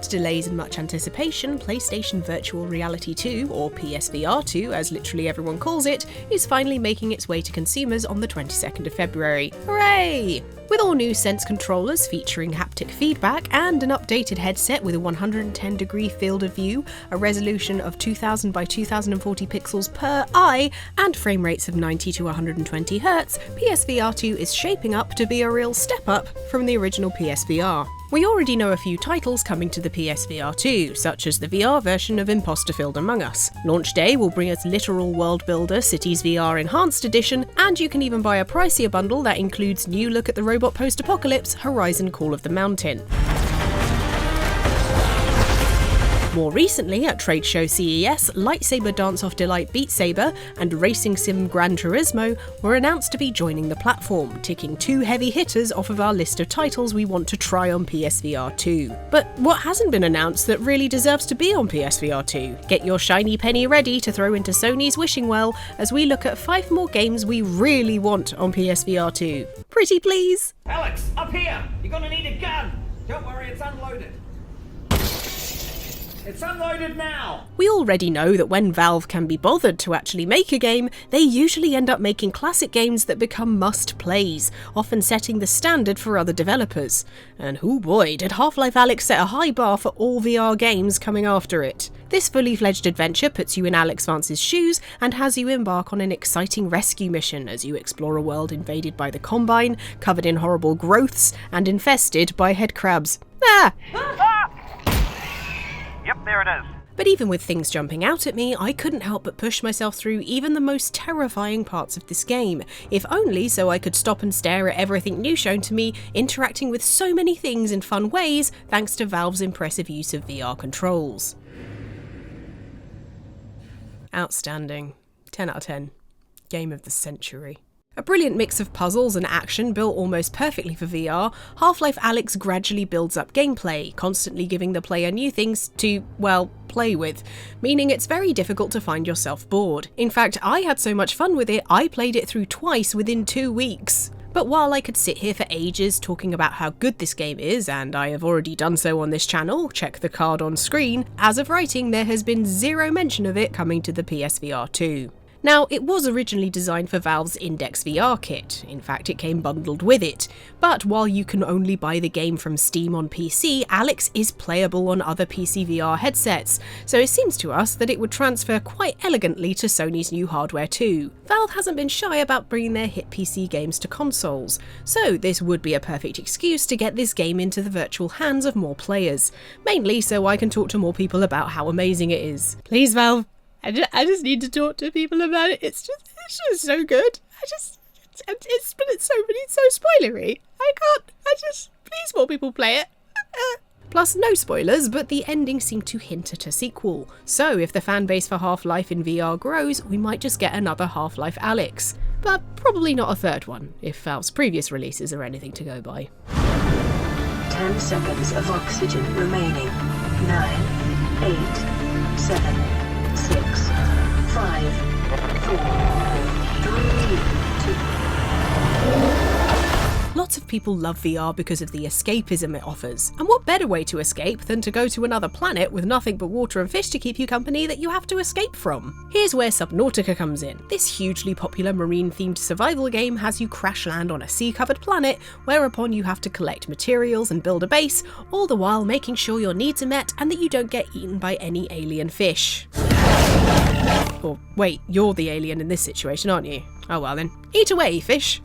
After delays and much anticipation, PlayStation Virtual Reality 2, or PSVR 2 as literally everyone calls it, is finally making its way to consumers on the 22nd of February. Hooray! With all new Sense controllers featuring haptic feedback and an updated headset with a 110-degree field of view, a resolution of 2000 by 2040 pixels per eye, and frame rates of 90 to 120 Hz, PSVR 2 is shaping up to be a real step up from the original PSVR. We already know a few titles coming to the PSVR 2, such as the VR version of Imposter Filled Among Us. Launch day will bring us literal world builder Cities VR Enhanced Edition, and you can even buy a pricier bundle that includes new look at the robot post-apocalypse Horizon Call of the Mountain. More recently, at trade show CES, Lightsaber Dance-Off Delight Beat Saber and Racing Sim Gran Turismo were announced to be joining the platform, ticking two heavy hitters off of our list of titles we want to try on PSVR 2. But what hasn't been announced that really deserves to be on PSVR 2? Get your shiny penny ready to throw into Sony's wishing well as we look at 5 more games we really want on PSVR 2. Pretty please? Alex, up here! You're gonna need a gun! Don't worry, it's unloaded. It's unloaded now! We already know that when Valve can be bothered to actually make a game, they usually end up making classic games that become must-plays, often setting the standard for other developers. And oh boy, did Half-Life Alyx set a high bar for all VR games coming after it. This fully fledged adventure puts you in Alex Vance's shoes and has you embark on an exciting rescue mission as you explore a world invaded by the Combine, covered in horrible growths, and infested by headcrabs. Ah! Yep, there it is. But even with things jumping out at me, I couldn't help but push myself through even the most terrifying parts of this game, if only so I could stop and stare at everything new shown to me, interacting with so many things in fun ways thanks to Valve's impressive use of VR controls. Outstanding. 10 out of 10. Game of the century. A brilliant mix of puzzles and action built almost perfectly for VR, Half-Life Alyx gradually builds up gameplay, constantly giving the player new things to, well, play with, meaning it's very difficult to find yourself bored. In fact, I had so much fun with it, I played it through twice within 2 weeks. But while I could sit here for ages talking about how good this game is, and I have already done so on this channel, check the card on screen, as of writing there has been zero mention of it coming to the PSVR 2. Now, it was originally designed for Valve's Index VR kit, in fact it came bundled with it, but while you can only buy the game from Steam on PC, Alyx is playable on other PC VR headsets, so it seems to us that it would transfer quite elegantly to Sony's new hardware too. Valve hasn't been shy about bringing their hit PC games to consoles, so this would be a perfect excuse to get this game into the virtual hands of more players, mainly so I can talk to more people about how amazing it is. Please, Valve. I just need to talk to people about it. It's just so good. It's so spoilery. Please more people play it. Plus, no spoilers, but the ending seemed to hint at a sequel. So if the fanbase for Half-Life in VR grows, we might just get another Half-Life Alyx. But probably not a third one, if Valve's previous releases are anything to go by. 10 seconds of oxygen remaining. 9, 8, 7, 6, 5, 4, 3, 2. Lots of people love VR because of the escapism it offers, and what better way to escape than to go to another planet with nothing but water and fish to keep you company that you have to escape from? Here's where Subnautica comes in. This hugely popular marine-themed survival game has you crash land on a sea-covered planet, whereupon you have to collect materials and build a base, all the while making sure your needs are met and that you don't get eaten by any alien fish. Or wait, you're the alien in this situation, aren't you? Oh well then. Eat away, fish!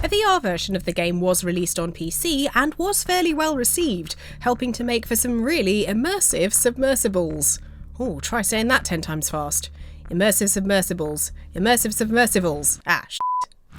A VR version of the game was released on PC and was fairly well received, helping to make for some really immersive submersibles. Oh, try saying that 10 times fast. Immersive submersibles. Immersive submersibles. Ah, shit.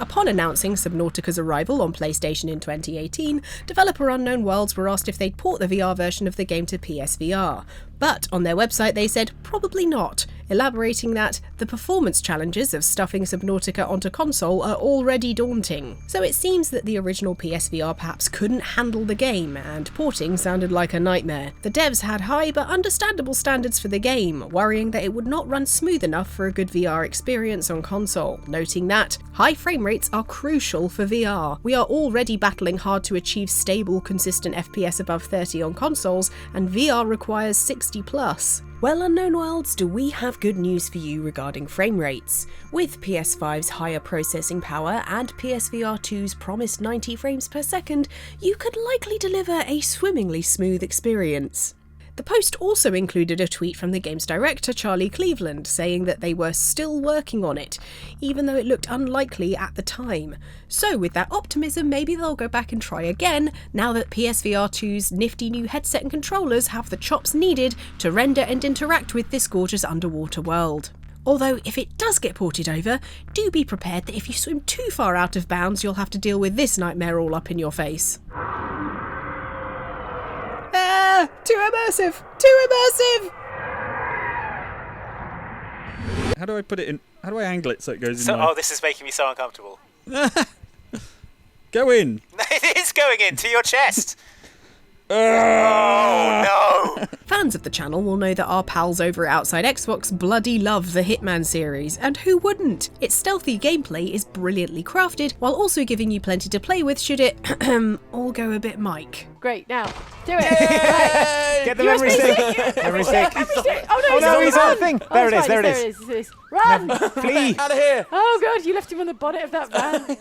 Upon announcing Subnautica's arrival on PlayStation in 2018, developer Unknown Worlds were asked if they'd port the VR version of the game to PSVR. But on their website they said probably not, elaborating that the performance challenges of stuffing Subnautica onto console are already daunting. So it seems that the original PSVR perhaps couldn't handle the game, and porting sounded like a nightmare. The devs had high but understandable standards for the game, worrying that it would not run smooth enough for a good VR experience on console, noting that high frame rates are crucial for VR. We are already battling hard to achieve stable, consistent FPS above 30 on consoles, and VR requires 60 plus. Well, Unknown Wilds, do we have good news for you regarding frame rates? With PS5's higher processing power and PSVR 2's promised 90 frames per second, you could likely deliver a swimmingly smooth experience. The post also included a tweet from the game's director, Charlie Cleveland, saying that they were still working on it, even though it looked unlikely at the time. So with that optimism, maybe they'll go back and try again, now that PSVR 2's nifty new headset and controllers have the chops needed to render and interact with this gorgeous underwater world. Although, if it does get ported over, do be prepared that if you swim too far out of bounds, you'll have to deal with this nightmare all up in your face. Too immersive! Too immersive! How do I put it in? How do I angle it so it goes in? Oh, this is making me so uncomfortable. Go in! It is going into your chest! Oh no! Fans of the channel will know that our pals over at Outside Xbox bloody love the Hitman series, and who wouldn't? Its stealthy gameplay is brilliantly crafted, while also giving you plenty to play with should it all go a bit Mike. Great, now, do it! Right. Get the memory stick! Memory stick! Oh no, he's on the thing! There it is. Run! Flee! Out of here! Oh god, you left him on the bonnet of that van.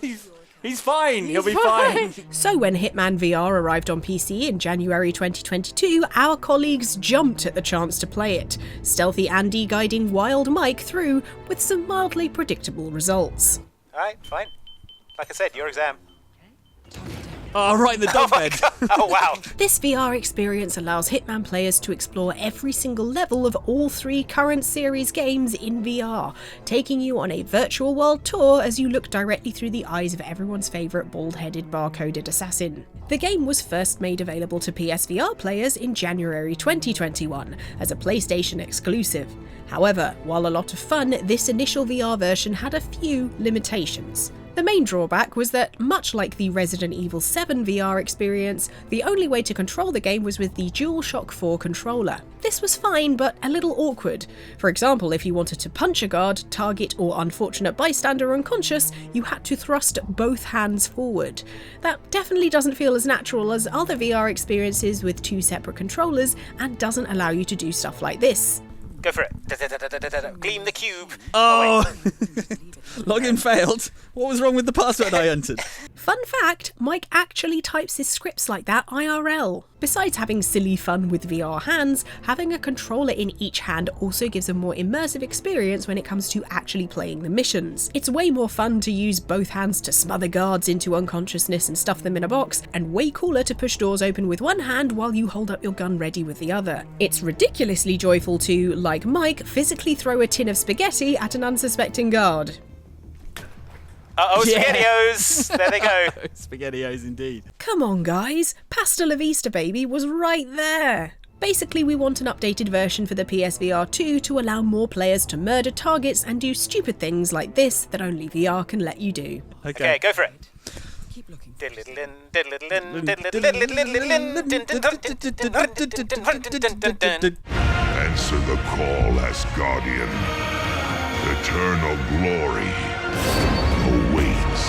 He's fine. He'll be fine. So when Hitman VR arrived on PC in January 2022, our colleagues jumped at the chance to play it, stealthy Andy guiding Wild Mike through with some mildly predictable results. Alright, fine. Like I said, your exam. Oh, right in the dog bed. Oh wow. This VR experience allows Hitman players to explore every single level of all 3 current series games in VR, taking you on a virtual world tour as you look directly through the eyes of everyone's favourite bald-headed bar-coded assassin. The game was first made available to PSVR players in January 2021 as a PlayStation exclusive. However, while a lot of fun, this initial VR version had a few limitations. The main drawback was that, much like the Resident Evil 7 VR experience, the only way to control the game was with the DualShock 4 controller. This was fine, but a little awkward. For example, if you wanted to punch a guard, target, or unfortunate bystander unconscious, you had to thrust both hands forward. That definitely doesn't feel as natural as other VR experiences with 2 separate controllers, and doesn't allow you to do stuff like this. Go for it. Gleam the cube. Oh! Login failed. What was wrong with the password I entered? Fun fact, Mike actually types his scripts like that IRL. Besides having silly fun with VR hands, having a controller in each hand also gives a more immersive experience when it comes to actually playing the missions. It's way more fun to use both hands to smother guards into unconsciousness and stuff them in a box, and way cooler to push doors open with one hand while you hold up your gun ready with the other. It's ridiculously joyful to, like Mike, physically throw a tin of spaghetti at an unsuspecting guard. Uh-oh, SpaghettiOs! There they go. SpaghettiOs indeed. Come on guys, Pasta La Vista baby was right there. Basically, we want an updated version for the PSVR 2 to allow more players to murder targets and do stupid things like this that only VR can let you do. Okay, go for it. Keep looking. Answer the call, Asgardian. Eternal glory awaits.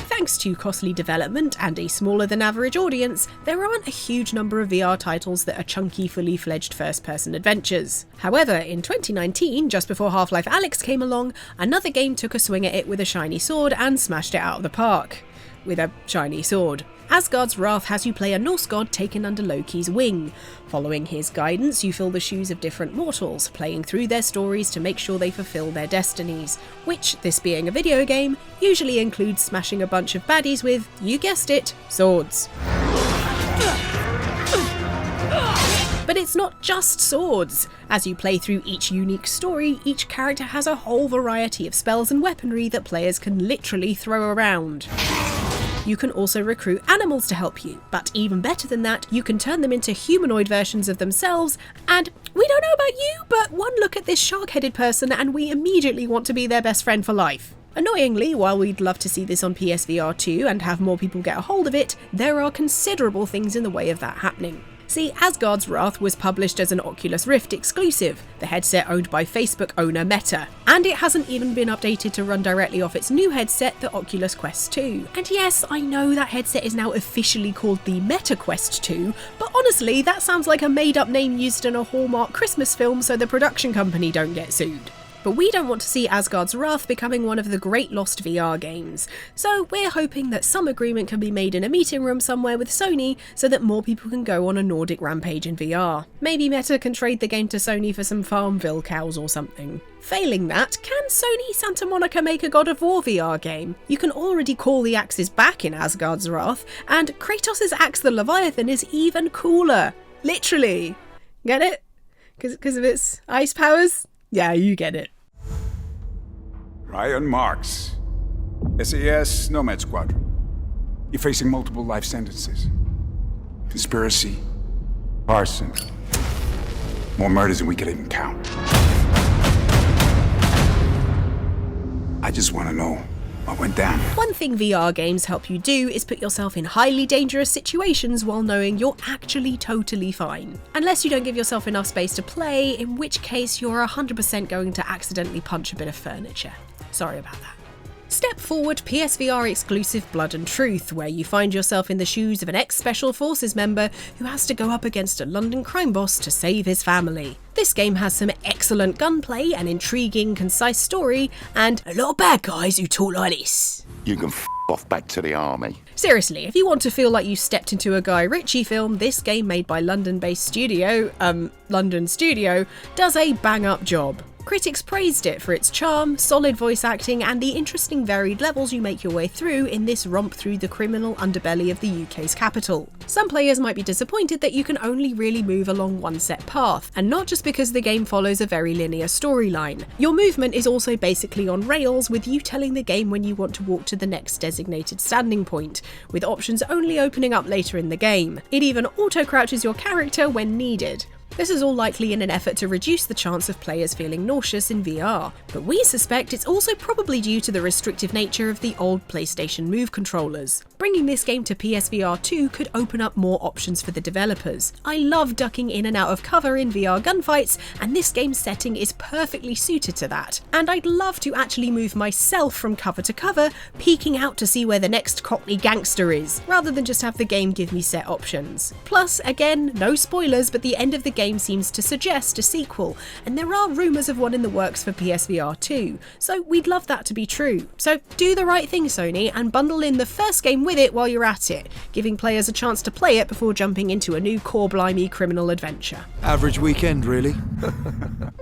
Thanks to costly development and a smaller than average audience, there aren't a huge number of VR titles that are chunky, fully fledged first-person adventures. However, in 2019, just before Half-Life Alyx came along, another game took a swing at it with a shiny sword and smashed it out of the park. With a shiny sword. Asgards Wrath has you play a Norse god taken under Loki's wing. Following his guidance, you fill the shoes of different mortals, playing through their stories to make sure they fulfill their destinies, which, this being a video game, usually includes smashing a bunch of baddies with, you guessed it, swords. But it's not just swords. As you play through each unique story, each character has a whole variety of spells and weaponry that players can literally throw around. You can also recruit animals to help you, but even better than that, you can turn them into humanoid versions of themselves, and we don't know about you, but one look at this shark-headed person and we immediately want to be their best friend for life. Annoyingly, while we'd love to see this on PSVR 2 and have more people get a hold of it, there are considerable things in the way of that happening. See, Asgards Wrath was published as an Oculus Rift exclusive, the headset owned by Facebook owner Meta, and it hasn't even been updated to run directly off its new headset, the Oculus Quest 2. And yes, I know that headset is now officially called the Meta Quest 2, but honestly, that sounds like a made-up name used in a Hallmark Christmas film so the production company don't get sued. But we don't want to see Asgards Wrath becoming one of the great lost VR games, so we're hoping that some agreement can be made in a meeting room somewhere with Sony so that more people can go on a Nordic rampage in VR. Maybe Meta can trade the game to Sony for some Farmville cows or something. Failing that, can Sony Santa Monica make a God of War VR game? You can already call the axes back in Asgards Wrath, and Kratos' axe the Leviathan is even cooler. Literally. Get it? Because of its ice powers? Yeah, you get it. Ryan Marks, SAS Nomad Squadron. You're facing multiple life sentences. Conspiracy, arson, more murders than we could even count. I just want to know what went down. One thing VR games help you do is put yourself in highly dangerous situations while knowing you're actually totally fine. Unless you don't give yourself enough space to play, in which case you're 100% going to accidentally punch a bit of furniture. Sorry about that. Step forward PSVR exclusive Blood and Truth, where you find yourself in the shoes of an ex-Special Forces member who has to go up against a London crime boss to save his family. This game has some excellent gunplay, an intriguing, concise story, and a lot of bad guys who talk like this. You can off back to the army. Seriously, if you want to feel like you stepped into a Guy Ritchie film, this game made by London-based studio, London Studio, does a bang-up job. Critics praised it for its charm, solid voice acting, and the interesting varied levels you make your way through in this romp through the criminal underbelly of the UK's capital. Some players might be disappointed that you can only really move along one set path, and not just because the game follows a very linear storyline. Your movement is also basically on rails, with you telling the game when you want to walk to the next designated standing point, with options only opening up later in the game. It even auto-crouches your character when needed. This is all likely in an effort to reduce the chance of players feeling nauseous in VR, but we suspect it's also probably due to the restrictive nature of the old PlayStation Move controllers. Bringing this game to PSVR 2 could open up more options for the developers. I love ducking in and out of cover in VR gunfights, and this game's setting is perfectly suited to that. And I'd love to actually move myself from cover to cover, peeking out to see where the next Cockney gangster is, rather than just have the game give me set options. Plus, again, no spoilers, but the end of the game seems to suggest a sequel, and there are rumours of one in the works for PSVR 2, so we'd love that to be true. So do the right thing, Sony, and bundle in the first game with it while you're at it, giving players a chance to play it before jumping into a new core blimey criminal adventure. Average weekend, really.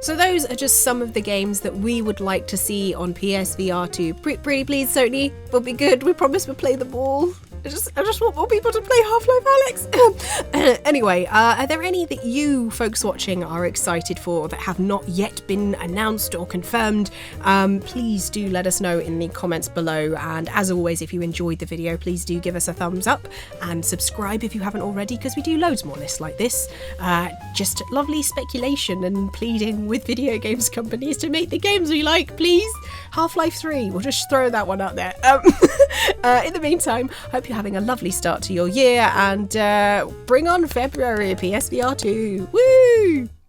So those are just some of the games that we would like to see on PSVR 2. Pretty please, Sony, we'll be good. We promise we'll play them all. I just want more people to play Half-Life Alyx. Anyway, are there any that you folks watching are excited for that have not yet been announced or confirmed? Please do let us know in the comments below. And as always, if you enjoyed the video, please do give us a thumbs up and subscribe if you haven't already, because we do loads more lists like this. Just lovely speculation and pleading with video games companies to make the games we like, please. Half-Life 3, we'll just throw that one out there. In the meantime, hope you're having a lovely start to your year, and bring on February PSVR 2. Woo!